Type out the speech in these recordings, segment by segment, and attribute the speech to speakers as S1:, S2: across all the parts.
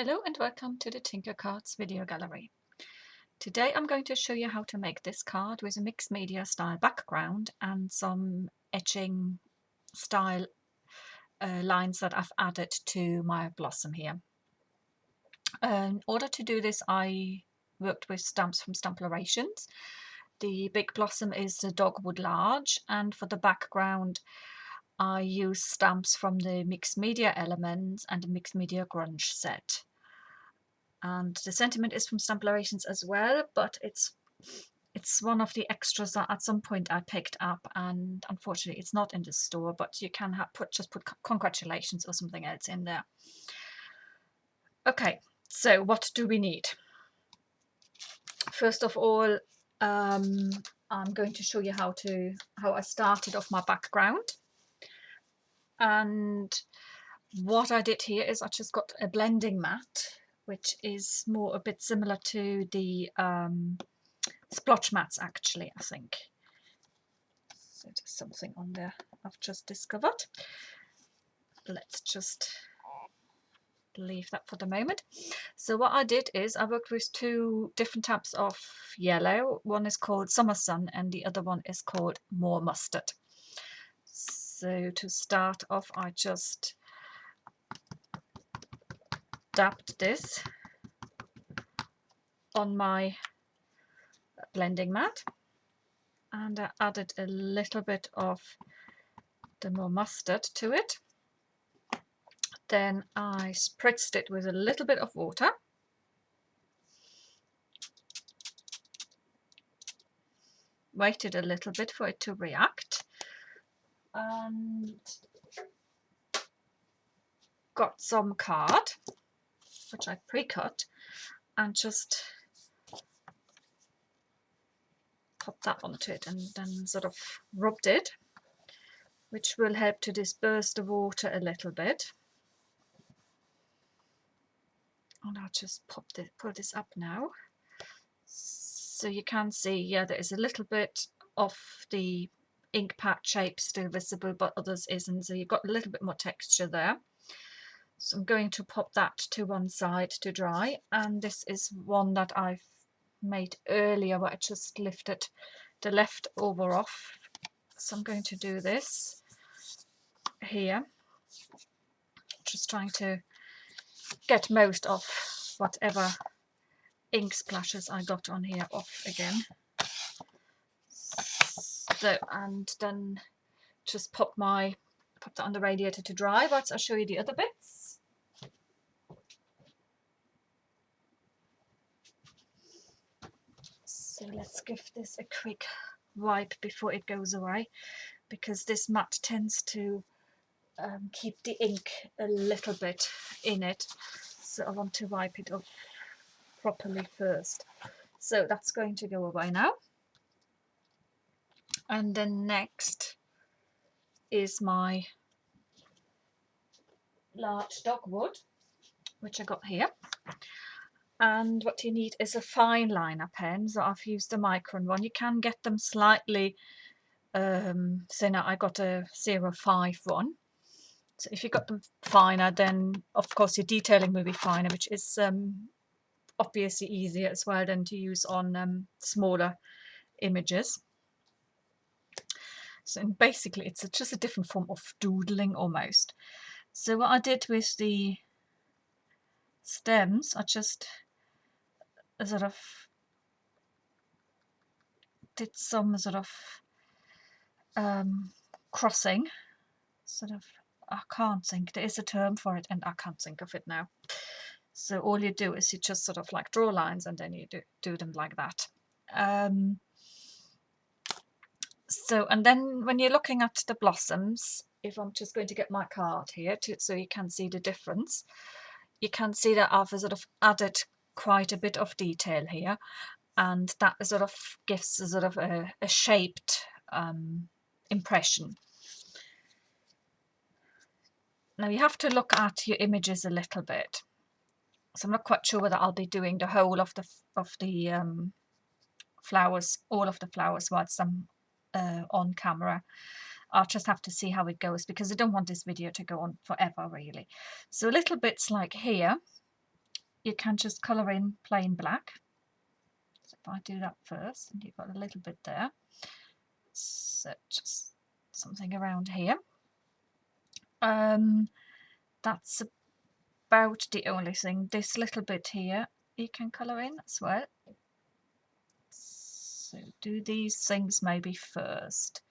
S1: Hello and welcome to the Tinker Cards video gallery. Today I'm going to show you how to make this card with a mixed media style background and some etching style lines that I've added to my blossom here. In order to do this, I worked with stamps from Stamplerations. The big blossom is the Dogwood Large, and for the background I use stamps from the Mixed Media Elements and the Mixed Media Grunge set. And the sentiment is from Stamplerations as well, but it's one of the extras that at some point I picked up, and unfortunately it's not in the store, but you can just put congratulations or something else in there. Okay, so what do we need? First of all, I'm going to show you how I started off my background. And what I did here is I just got a blending mat, which is more a bit similar to the splotch mats, actually, I think. So there's something on there I've just discovered. Let's just leave that for the moment. So what I did is I worked with two different types of yellow. One is called Summer Sun and the other one is called More Mustard. So to start off, I just dabbed this on my blending mat, and I added a little bit of the More Mustard to it. Then I spritzed it with a little bit of water. Waited a little bit for it to react, and got some card, which I pre-cut, and just popped that onto it and then sort of rubbed it, which will help to disperse the water a little bit. And I'll just pull this up now. So you can see, yeah, there is a little bit of the ink pad shape still visible, but others isn't. So you've got a little bit more texture there. So I'm going to pop that to one side to dry. And this is one that I've made earlier where I just lifted the leftover off. So I'm going to do this here. Just trying to get most of whatever ink splashes I got on here off again. So, and then just pop that on the radiator to dry, but I'll show you the other bits. So let's give this a quick wipe before it goes away, because this mat tends to keep the ink a little bit in it, so I want to wipe it off properly first. So that's going to go away now. And then next is my large dogwood, which I got here. And what you need is a fine liner pen. So I've used a micron one. You can get them slightly thinner. I got a 0.5 one. So if you got them finer, then of course your detailing will be finer, which is obviously easier as well than to use on smaller images. So basically it's just a different form of doodling almost. So what I did with the stems, I just sort of did some sort of crossing, sort of, I can't think, there is a term for it and I can't think of it now. So all you do is you just sort of like draw lines and then you do them like that. So, and then when you're looking at the blossoms, if I'm just going to get my card here so you can see the difference, you can see that I've sort of added quite a bit of detail here, and that sort of gives a sort of a shaped impression. Now you have to look at your images a little bit. So I'm not quite sure whether I'll be doing the whole of the flowers, all of the flowers whilst I'm on camera. I'll just have to see how it goes, because I don't want this video to go on forever really. So little bits like here, you can just colour in plain black. So if I do that first, and you've got a little bit there, so just something around here. That's about the only thing. This little bit here you can colour in as well. So do these things maybe first.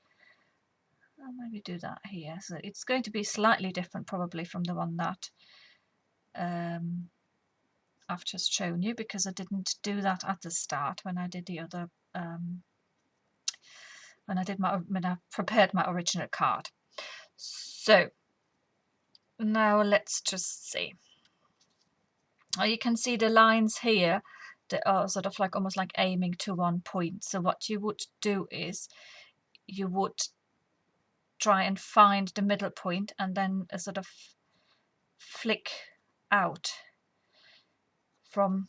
S1: I'll maybe do that here. So it's going to be slightly different probably from the one that I've just shown you, because I didn't do that at the start when I did the other when I prepared my original card. So now let's just see. Oh, you can see the lines here that are sort of like almost like aiming to one point. So what you would do is you would try and find the middle point and then a sort of flick out from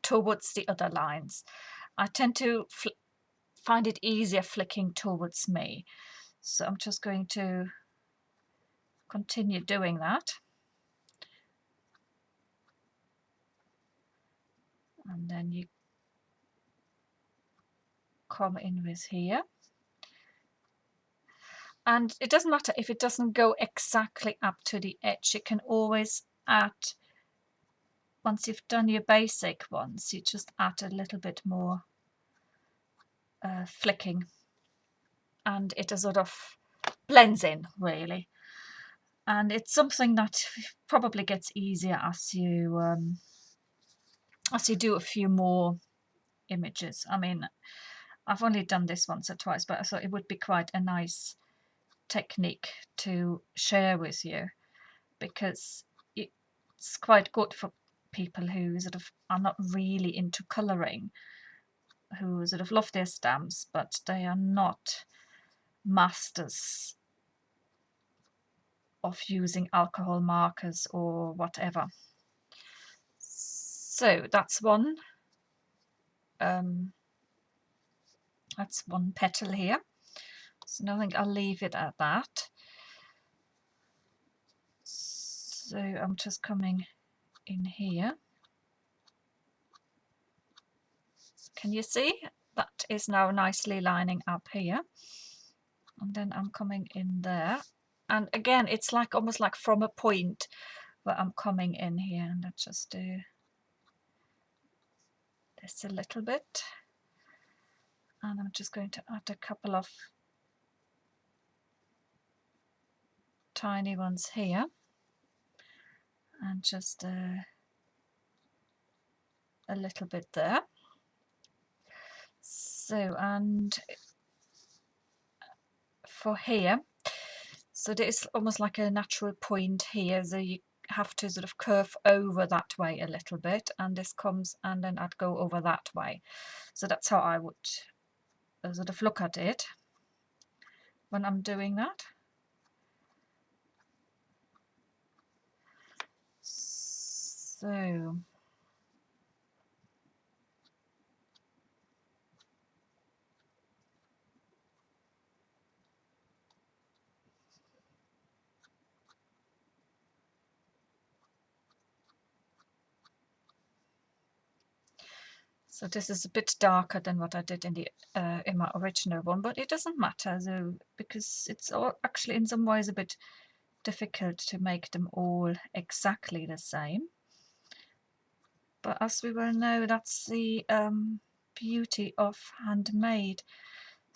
S1: towards the other lines. I tend to find it easier flicking towards me, so I'm just going to continue doing that. And then you come in with here. And it doesn't matter if it doesn't go exactly up to the edge. You can always add, once you've done your basic ones, you just add a little bit more flicking, and it sort of blends in really. And it's something that probably gets easier as you do a few more images. I mean, I've only done this once or twice, but I thought it would be quite a nice technique to share with you, because it's quite good for people who sort of are not really into colouring, who sort of love their stamps, but they are not masters of using alcohol markers or whatever. So that's one petal here. So I think I'll leave it at that. So I'm just coming in here. Can you see? That is now nicely lining up here. And then I'm coming in there. And again, it's like almost like from a point where I'm coming in here. And let's just do this a little bit. And I'm just going to add a couple of tiny ones here. And just a little bit there. So, and for here, so there's almost like a natural point here, so you have to sort of curve over that way a little bit, and this comes, and then I'd go over that way. So that's how I would sort of look at it when I'm doing that. So So this is a bit darker than what I did in the in my original one, but it doesn't matter though, because it's all actually in some ways a bit difficult to make them all exactly the same. But as we well know, that's the beauty of handmade.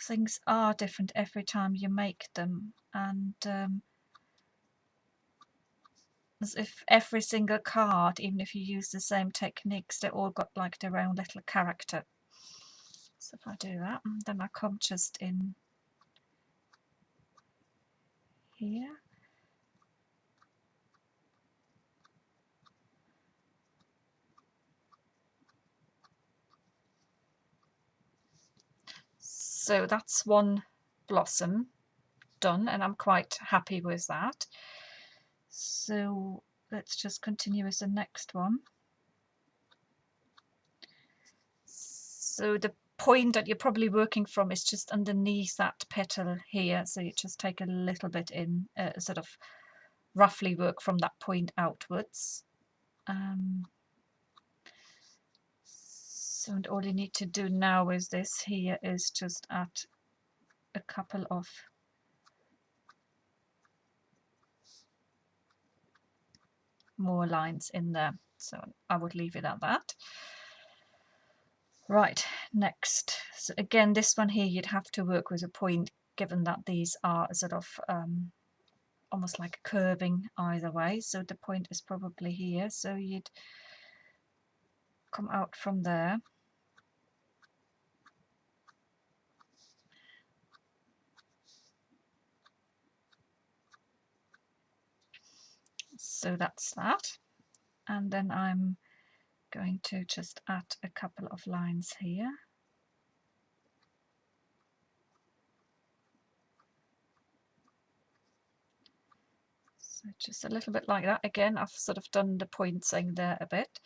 S1: Things are different every time you make them, and as if every single card, even if you use the same techniques, they all got like their own little character. So if I do that, and then I come just in here. So that's one blossom done, and I'm quite happy with that. So let's just continue with the next one. So the point that you're probably working from is just underneath that petal here, so you just take a little bit in, sort of roughly work from that point outwards, So all you need to do now is this here is just add a couple of more lines in there. So I would leave it at that. Right, next. So again, this one here, you'd have to work with a point, given that these are sort of almost like curving either way. So the point is probably here. So you'd come out from there. So that's that. And then I'm going to just add a couple of lines here. So just a little bit like that. Again, I've sort of done the pointing there a bit,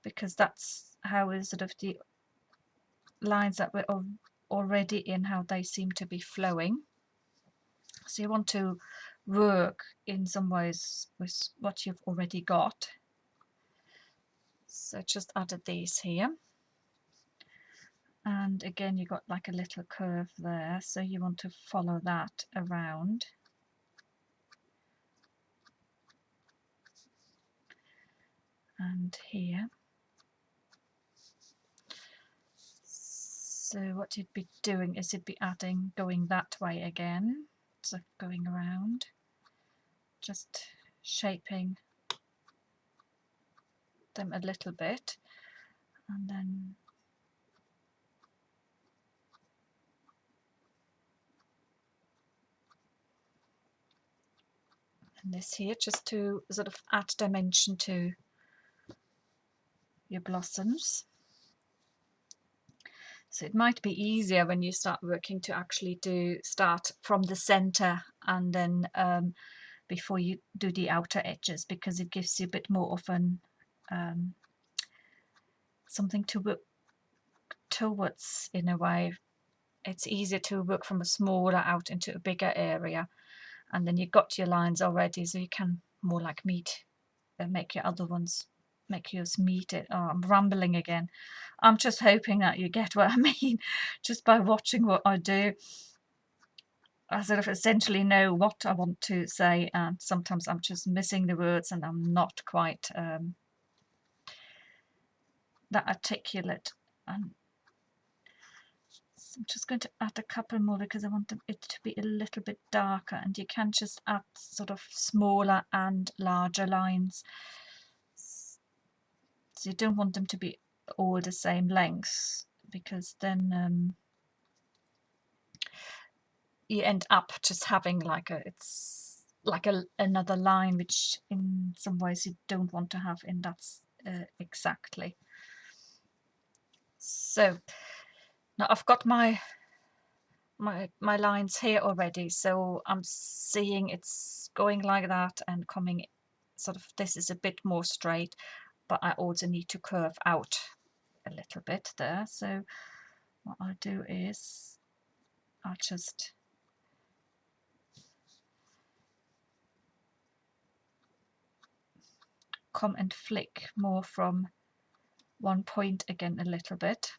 S1: because that's how is sort of the lines that were already in, how they seem to be flowing. So you want to work in some ways with what you've already got. So just added these here. And again, you got like a little curve there, so you want to follow that around. And here. So what you'd be doing is you'd be adding, going that way again, so going around, just shaping them a little bit, and then this here, just to sort of add dimension to your blossoms. So it might be easier when you start working to actually start from the center, and then before you do the outer edges, because it gives you a bit more of an something to work towards in a way. It's easier to work from a smaller out into a bigger area, and then you've got your lines already, so you can more like make your other ones, make yours meet it. Oh, I'm rambling again. I'm just hoping that you get what I mean. Just by watching what I do, I sort of essentially know what I want to say, and sometimes I'm just missing the words and I'm not quite that articulate. And so I'm just going to add a couple more because I want it to be a little bit darker, and you can just add sort of smaller and larger lines. So you don't want them to be all the same length, because then you end up just having like it's like another line, which in some ways you don't want to have in that exactly. So now I've got my lines here already, so I'm seeing it's going like that and coming sort of, this is a bit more straight, but I also need to curve out a little bit there. So what I'll do is I'll just come and flick more from one point again a little bit.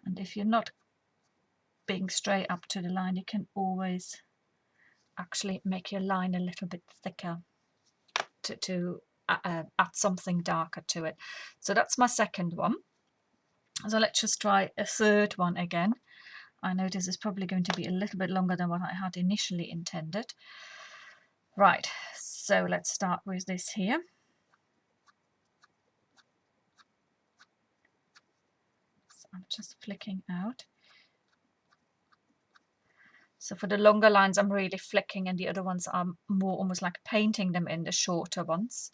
S1: And if you're not being straight up to the line, you can always actually make your line a little bit thicker to add something darker to it. So that's my second one. So let's just try a third one again. I know this is probably going to be a little bit longer than what I had initially intended. Right, so let's start with this here. So I'm just flicking out. So for the longer lines, I'm really flicking, and the other ones are more almost like painting them in, the shorter ones.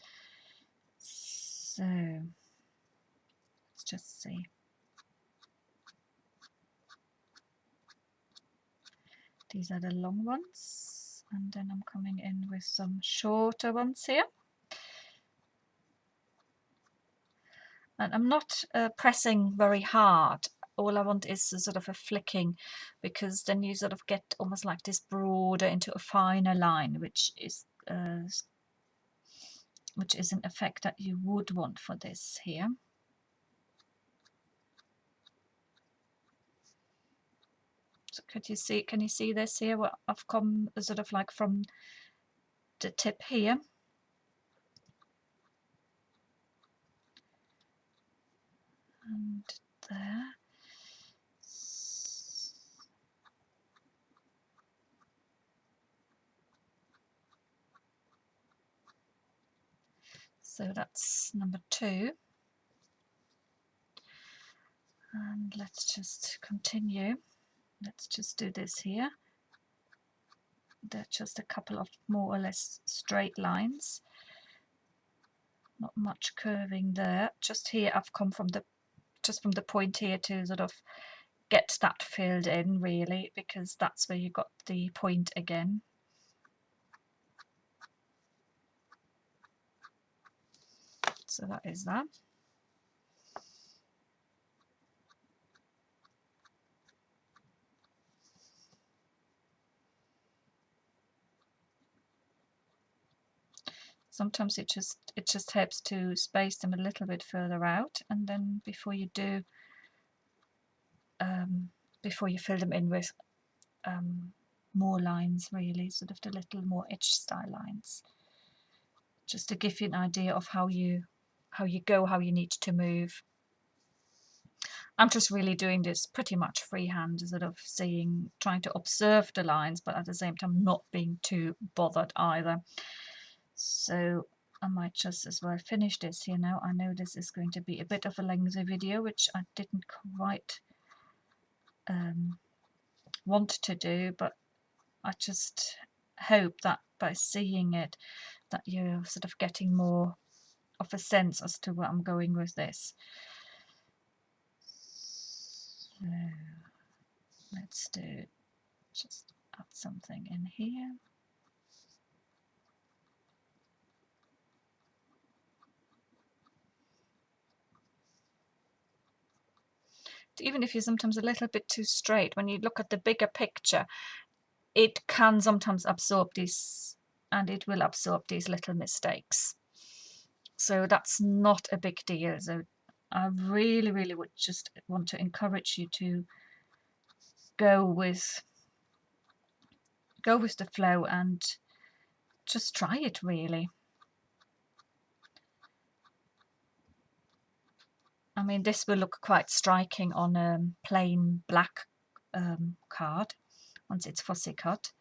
S1: So let's just see. These are the long ones, and then I'm coming in with some shorter ones here. And I'm not pressing very hard all I want is a sort of a flicking, because then you sort of get almost like this broader into a finer line, which is an effect that you would want for this here. So can you see this here? What I've come sort of like from the tip here, and there. So that's number 2. And let's just continue. Let's just do this here. They're just a couple of more or less straight lines. Not much curving there. Just here I've come from the point here to sort of get that filled in, really, because that's where you got the point again. So that is that. Sometimes it just helps to space them a little bit further out, and then before you do before you fill them in with more lines, really, sort of the little more etched style lines, just to give you an idea of how you need to move. I'm just really doing this pretty much freehand, sort of trying to observe the lines, but at the same time not being too bothered either. So I might just as well finish this here now. I know this is going to be a bit of a lengthy video, which I didn't quite want to do, but I just hope that by seeing it, that you're sort of getting more of a sense as to where I'm going with this. So let's just add something in here. Even if you're sometimes a little bit too straight, when you look at the bigger picture, it can sometimes absorb these, and it will absorb these little mistakes. So that's not a big deal. So I really, really would just want to encourage you to go with the flow and just try it, really. I mean, this will look quite striking on a plain black card once it's fussy cut.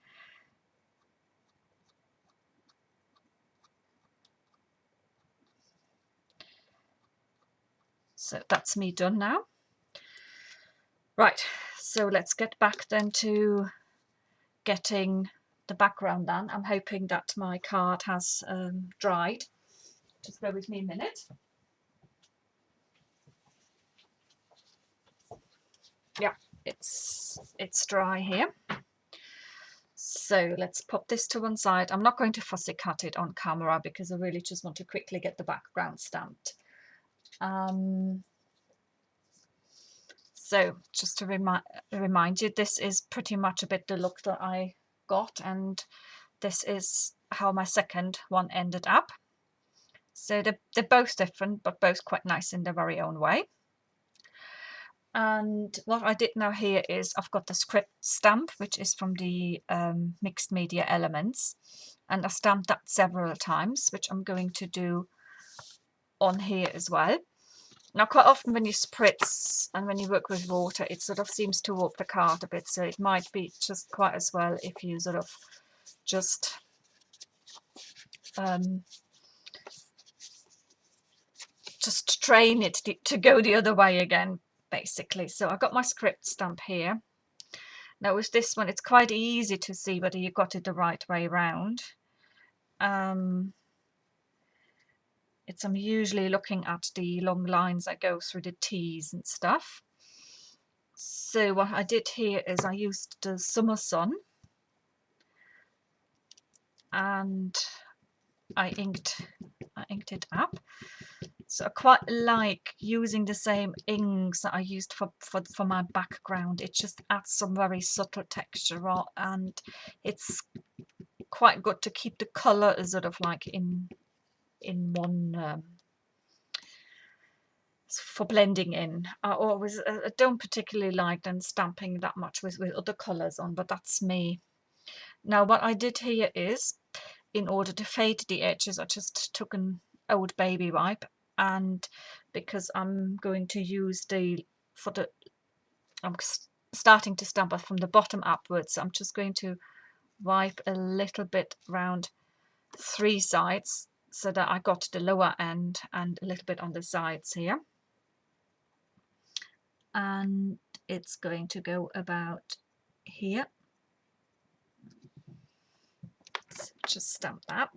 S1: So that's me done now. Right, so let's get back then to getting the background done. I'm hoping that my card has dried. Just bear with me a minute. Yeah, it's dry here. So let's pop this to one side. I'm not going to fussy cut it on camera because I really just want to quickly get the background stamped. So just to remind you, this is pretty much a bit the look that I got, and this is how my second one ended up. So they're both different, but both quite nice in their very own way. And what I did now here is I've got the script stamp, which is from the Mixed Media Elements, and I stamped that several times, which I'm going to do on here as well. Now, quite often when you spritz and when you work with water, it sort of seems to warp the card a bit, so it might be just quite as well if you sort of just train it to go the other way again, basically. So I've got my script stamp here. Now with this one, it's quite easy to see whether you got it the right way around. I'm usually looking at the long lines that go through the T's and stuff. So what I did here is I used the Summer Sun, and I inked it up. So I quite like using the same inks that I used for my background. It just adds some very subtle texture and it's quite good to keep the colour sort of like in one for blending in. I don't particularly like then stamping that much with other colours on, but that's me. Now what I did here is, in order to fade the edges, I just took an old baby wipe, and because I'm going to use I'm starting to stamp it from the bottom upwards, so I'm just going to wipe a little bit around 3 sides so that I got the lower end and a little bit on the sides here. And it's going to go about here. Let's just stamp that.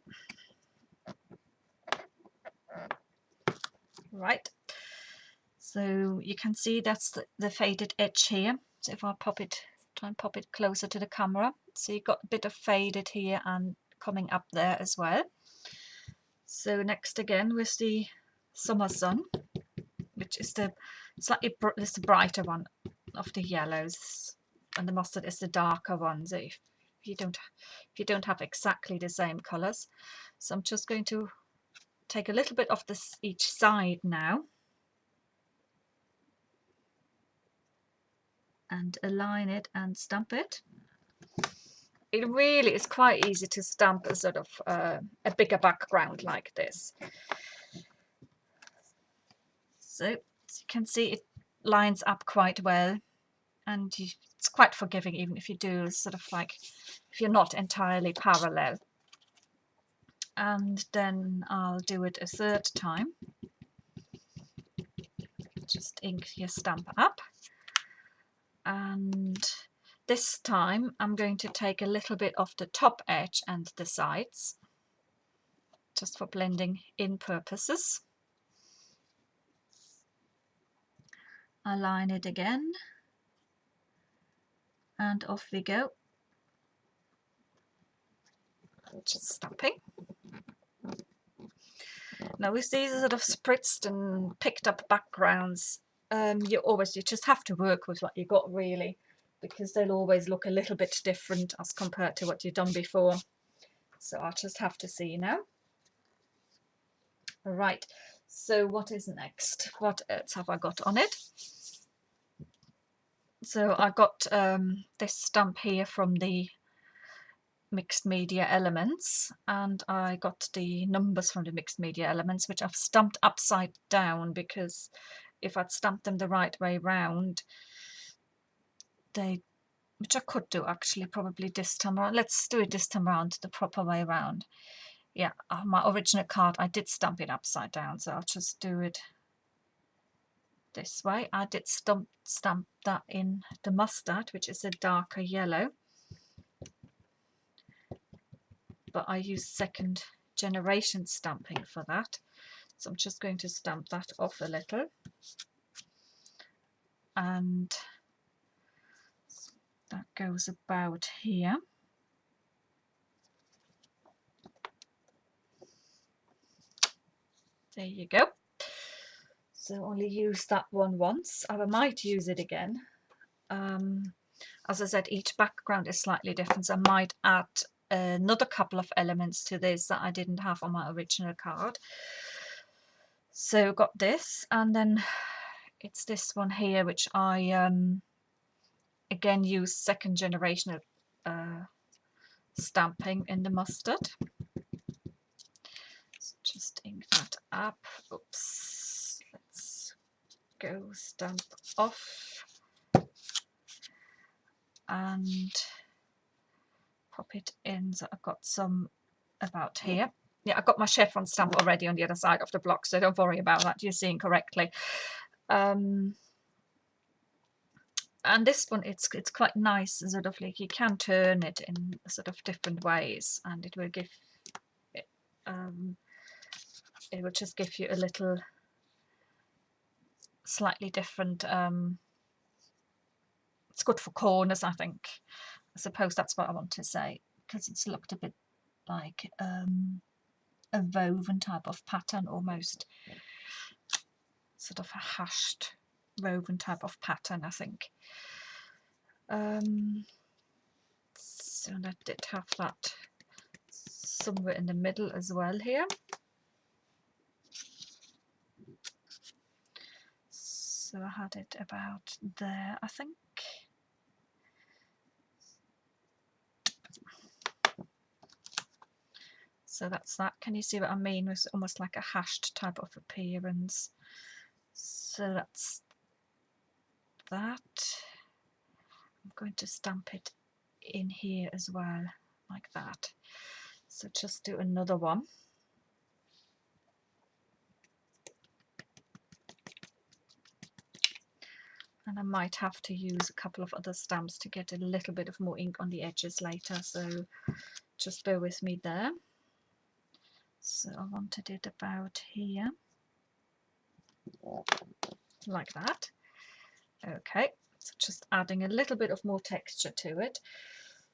S1: Right. So you can see that's the faded edge here. So if I try and pop it closer to the camera. So you got a bit of faded here and coming up there as well. So next again with the Summer Sun, which is the brighter one of the yellows, and the mustard is the darker one. So if you don't have exactly the same colours, so I'm just going to take a little bit off each side now and align it and stamp it. It really is quite easy to stamp a sort of a bigger background like this. So as you can see, it lines up quite well, and it's quite forgiving even if you do sort of like, if you're not entirely parallel. And then I'll do it a third time. Just ink your stamp up, and this time I'm going to take a little bit off the top edge and the sides, just for blending in purposes. Align it again, and off we go. Just stamping. Now with these sort of spritzed and picked up backgrounds, you just have to work with what you got really, because they'll always look a little bit different as compared to what you've done before. So I'll just have to see now. Right, so what is next? What else have I got on it? So I got this stamp here from the Mixed Media Elements, and I got the numbers from the Mixed Media Elements, which I've stamped upside down, because if I'd stamped them the right way round, which I could do actually probably this time around. Let's do it this time around the proper way round. Yeah, my original card, I did stamp it upside down, so I'll just do it this way. I did stamp that in the mustard, which is a darker yellow, but I use second generation stamping for that, so I'm just going to stamp that off a little, and that goes about here. There you go. So only use that one once. I might use it again. As I said, each background is slightly different, so I might add another couple of elements to this that I didn't have on my original card. So got this, and then it's this one here, which I again use second generation stamping in the mustard. So just ink that up. Oops, let's go stamp off and pop it in. So I've got some about here. Yeah, I've got my chevron stamp already on the other side of the block, so don't worry about that, you're seeing correctly. And this one, it's quite nice, sort of like you can turn it in sort of different ways, and it will give it will just give you a little slightly different, it's good for corners, I think. I suppose that's what I want to say, because it's looked a bit like a woven type of pattern almost. sort of a hashed woven type of pattern, I think. So I did have that somewhere in the middle as well here. So I had it about there, I think. So that's that. Can you see what I mean? It's almost like a hashed type of appearance. So that's that. I'm going to stamp it in here as well, like that. So just do another one. And I might have to use a couple of other stamps to get a little bit of more ink on the edges later, so just bear with me there. So I wanted it about here, like that. Okay, so just adding a little bit of more texture to it.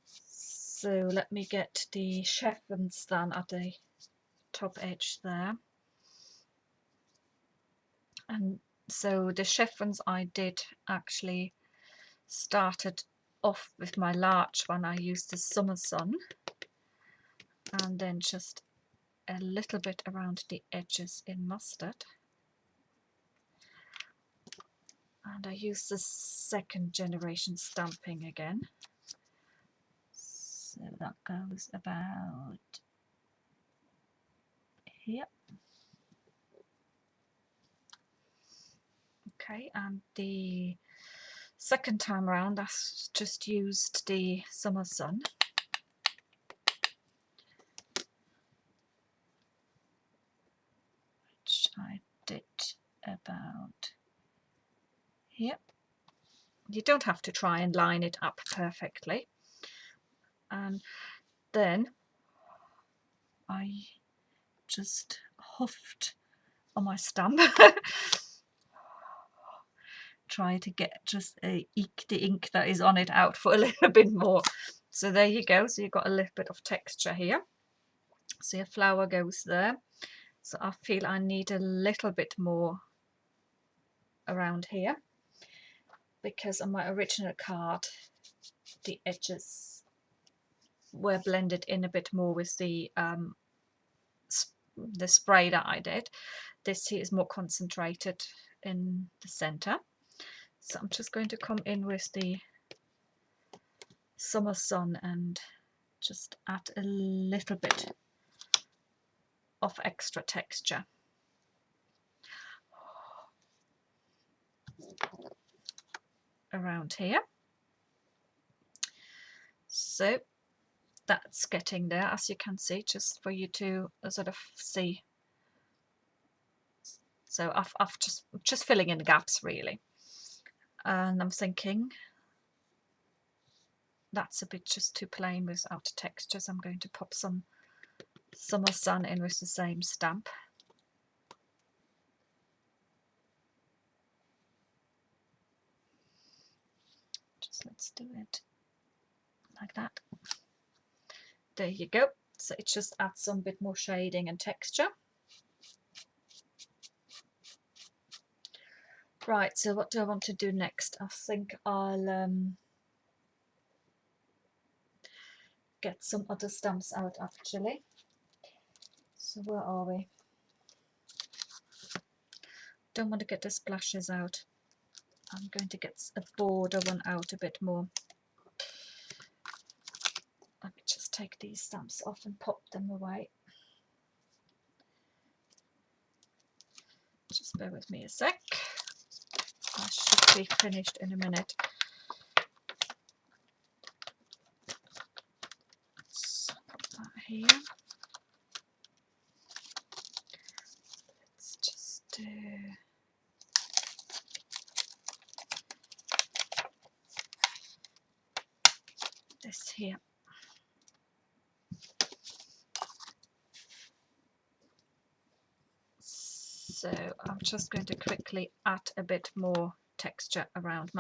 S1: So let me get the chiffons done at the top edge there. And so the chiffons I did actually started off with my large one. I used the Summer Sun, and then just a little bit around the edges in mustard. And I used the second generation stamping again. So that goes about here. Okay, and the second time around I just used the Summer Sun. Which I did about here. You don't have to try and line it up perfectly. And then I just huffed on my stamp. Try to get just eke the ink that is on it out for a little bit more. So there you go. So you've got a little bit of texture here. So your flower goes there. So I feel I need a little bit more around here, because on my original card the edges were blended in a bit more with the spray that I did. This here is more concentrated in the center. So I'm just going to come in with the Summer Sun and just add a little bit of extra texture. Around here. So that's getting there, as you can see, just for you to sort of see. So I've just filling in the gaps really. And I'm thinking that's a bit just too plain without textures. I'm going to pop some Summer Sun in with the same stamp. Just let's do it like that. There you go. So it just adds some bit more shading and texture. Right, so what do I want to do next? I think I'll get some other stamps out actually. So where are we? Don't want to get the splashes out. I'm going to get a border one out a bit more. Let me just take these stamps off and pop them away. Just bear with me a sec. I should be finished in a minute. Let's pop that here. Let's just do this here. So I'm just going to quickly add a bit more texture around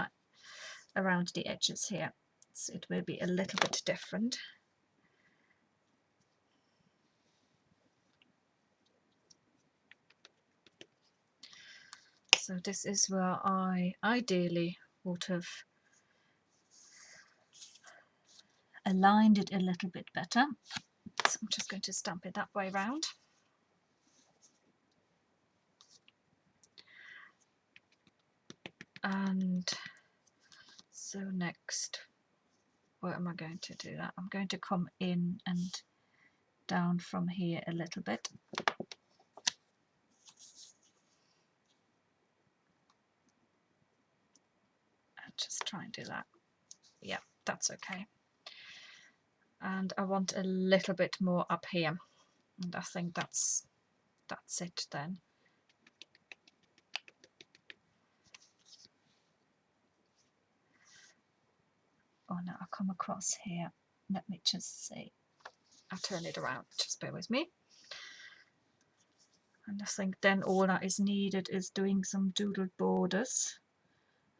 S1: the edges here. So it will be a little bit different. So this is where I ideally would have aligned it a little bit better. So I'm just going to stamp it that way round. And so next, where am I going to do that? I'm going to come in and down from here a little bit. And just try and do that. Yeah, that's okay. And I want a little bit more up here. And I think that's it then. Oh no, I'll come across here. Let me just see. I'll turn it around, just bear with me. And I think then all that is needed is doing some doodled borders.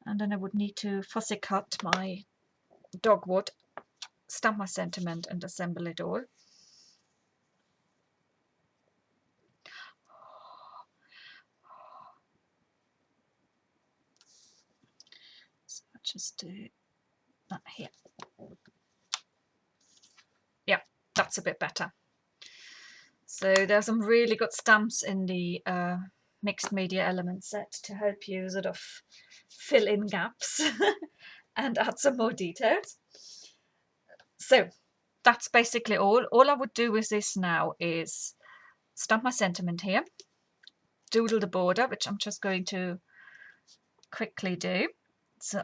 S1: And then I would need to fussy cut my dogwood, stamp my sentiment and assemble it all. So I'll just do that here. Yeah, that's a bit better. So there's some really good stamps in the mixed media element set to help you sort of fill in gaps and add some more details. So that's basically all. All I would do with this now is stamp my sentiment here, doodle the border, which I'm just going to quickly do. So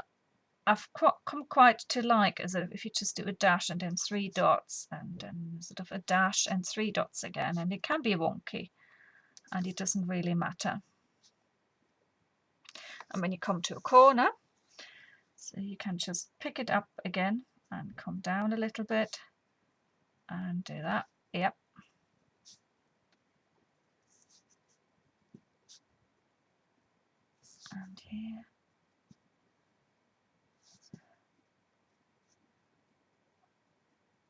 S1: I've come quite to like as if you just do a dash and then 3 dots and then sort of a dash and 3 dots again, and it can be wonky and it doesn't really matter. And when you come to a corner, so you can just pick it up again and come down a little bit and do that. Yep. And here.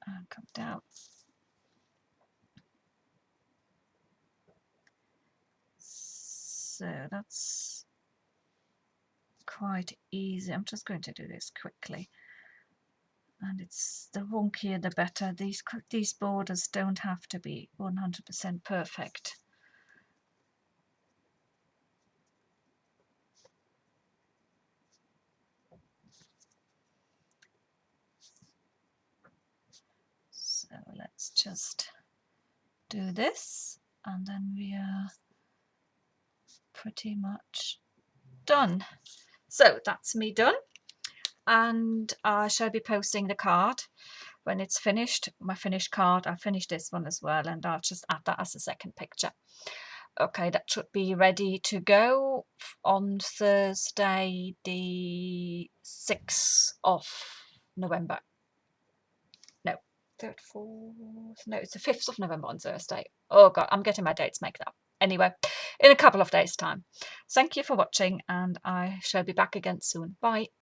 S1: And come down. So that's quite easy. I'm just going to do this quickly. And it's the wonkier the better. These borders don't have to be 100% perfect. So let's just do this and then we are pretty much done. So that's me done, and I shall be posting the card when it's finished. My finished card, I finished this one as well, and I'll just add that as a second picture. Okay, that should be ready to go on Thursday the 6th of November. No, 3rd, 4th, no, it's the 5th of November on Thursday. Oh god, I'm getting my dates mixed up. Anyway, in a couple of days' time. Thank you for watching, and I shall be back again soon. Bye.